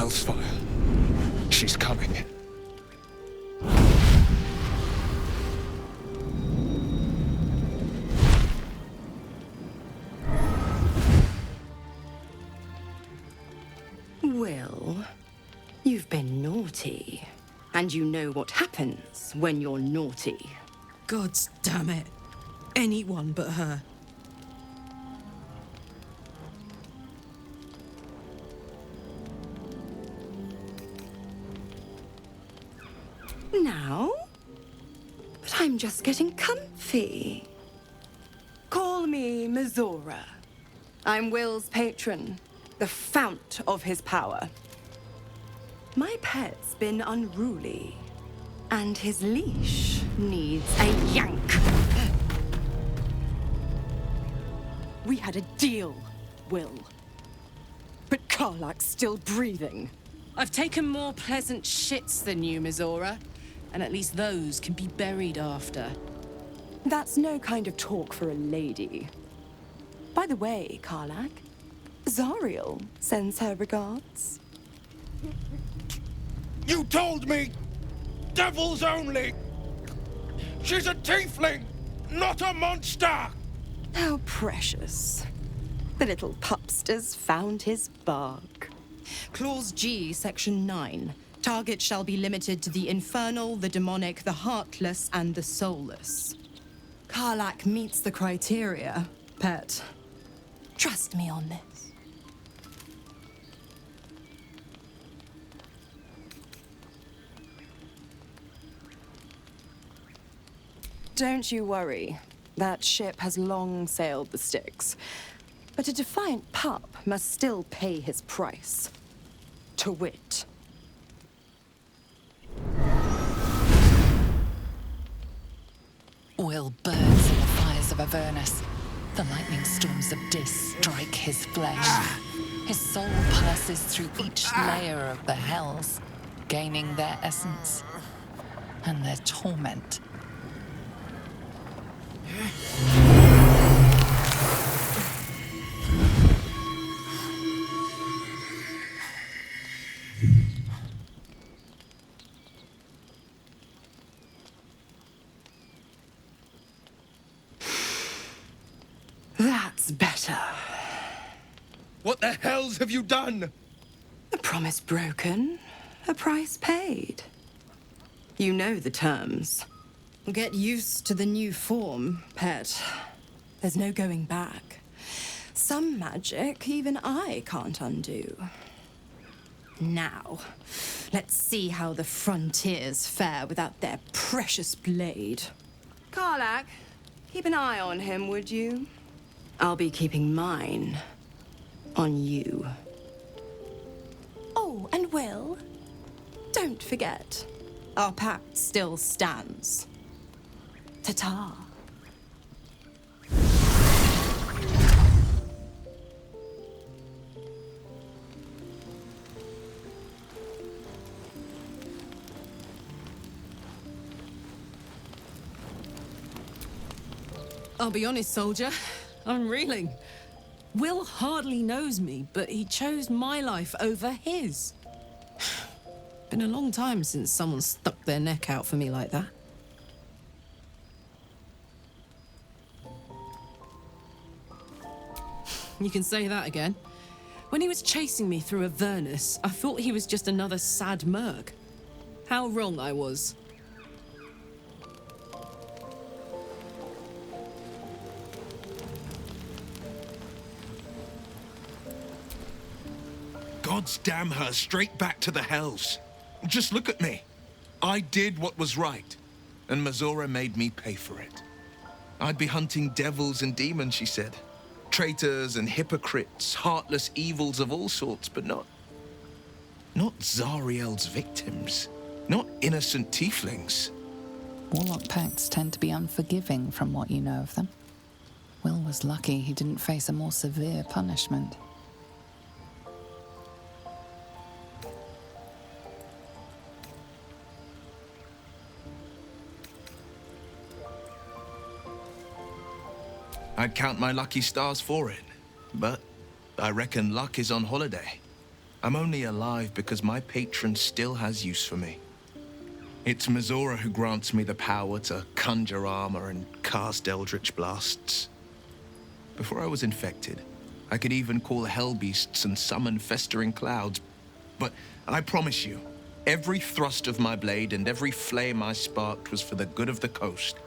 Wyll's fire. She's coming. Wyll, you've been naughty. And you know what happens when you're naughty. Gods damn it. Anyone but her. Now? But I'm just getting comfy. Call me Mizora. I'm Wyll's patron, the fount of his power. My pet's been unruly, and his leash needs a yank. We had a deal, Wyll. But Karlach's still breathing. I've taken more pleasant shits than you, Mizora. And at least those can be buried after. That's no kind of talk for a lady. By the way, Karlach, Zariel sends her regards. You told me! Devils only! She's a tiefling, not a monster! How precious. The little pupster's found his bark. Clause G, Section 9. Target shall be limited to the infernal, the demonic, the heartless, and the soulless. Karlach meets the criteria, pet. Trust me on this. Don't you worry. That ship has long sailed the Styx. But a defiant pup must still pay his price. To wit. Wyll burns in the fires of Avernus. The lightning storms of Dis strike his flesh. His soul passes through each layer of the hells, gaining their essence and their torment. That's better. What the hells have you done? A promise broken, a price paid. You know the terms. Get used to the new form, pet. There's no going back. Some magic even I can't undo. Now, let's see how the frontiers fare without their precious blade. Karlach, keep an eye on him, would you? I'll be keeping mine on you. Oh, and Wyll, don't forget, our pact still stands. Ta-ta. I'll be honest, soldier. I'm reeling. Wyll hardly knows me, but he chose my life over his. Been a long time since someone stuck their neck out for me like that. You can say that again. When he was chasing me through Avernus, I thought he was just another sad merc. How wrong I was. Gods damn her, straight back to the hells. Just look at me. I did what was right, and Mizora made me pay for it. I'd be hunting devils and demons, she said. Traitors and hypocrites, heartless evils of all sorts, but not Zariel's victims. Not innocent tieflings. Warlock pacts tend to be unforgiving from what you know of them. Wyll was lucky he didn't face a more severe punishment. I'd count my lucky stars for it, but I reckon luck is on holiday. I'm only alive because my patron still has use for me. It's Mizora who grants me the power to conjure armor and cast eldritch blasts. Before I was infected, I could even call hell beasts and summon festering clouds. But I promise you, every thrust of my blade and every flame I sparked was for the good of the coast.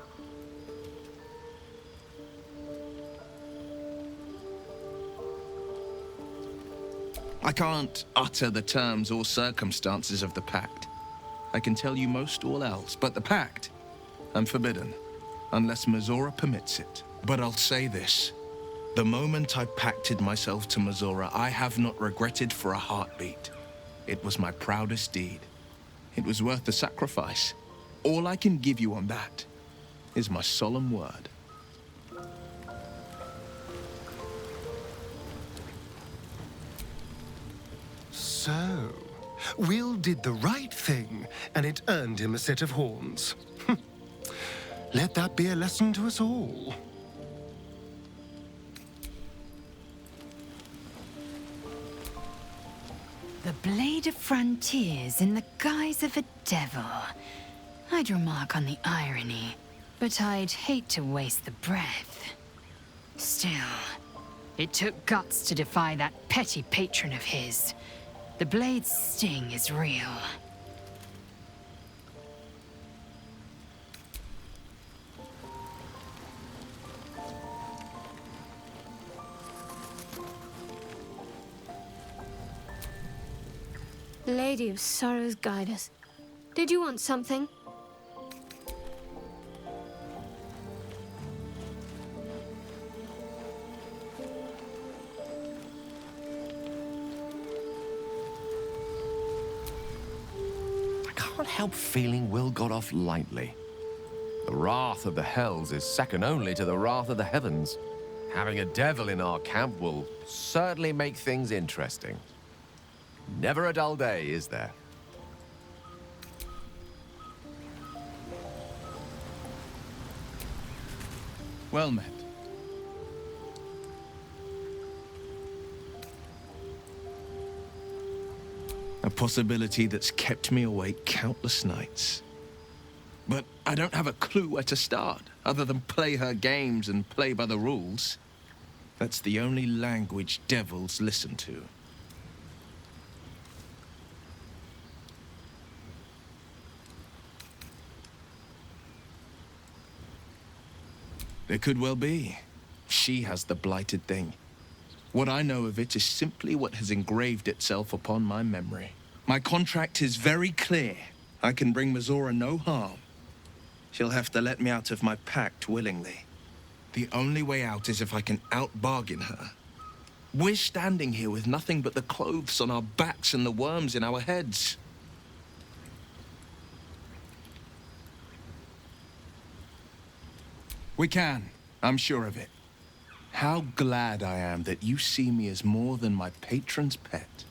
I can't utter the terms or circumstances of the pact. I can tell you most all else, but the pact, I'm forbidden, unless Mizora permits it. But I'll say this. The moment I pacted myself to Mizora, I have not regretted for a heartbeat. It was my proudest deed. It was worth the sacrifice. All I can give you on that is my solemn word. So, Wyll did the right thing, and it earned him a set of horns. Let that be a lesson to us all. The Blade of Frontiers in the guise of a devil. I'd remark on the irony, but I'd hate to waste the breath. Still, it took guts to defy that petty patron of his. The blade's sting is real. Lady of Sorrows, guide us. Did you want something? I can't help feeling Wyll got off lightly. The wrath of the hells is second only to the wrath of the heavens. Having a devil in our camp will certainly make things interesting. Never a dull day, is there? Well met. A possibility that's kept me awake countless nights. But I don't have a clue where to start, other than play her games and play by the rules. That's the only language devils listen to. It could well be. She has the blighted thing. What I know of it is simply what has engraved itself upon my memory. My contract is very clear. I can bring Mizora no harm. She'll have to let me out of my pact willingly. The only way out is if I can out-bargain her. We're standing here with nothing but the clothes on our backs and the worms in our heads. We can. I'm sure of it. How glad I am that you see me as more than my patron's pet.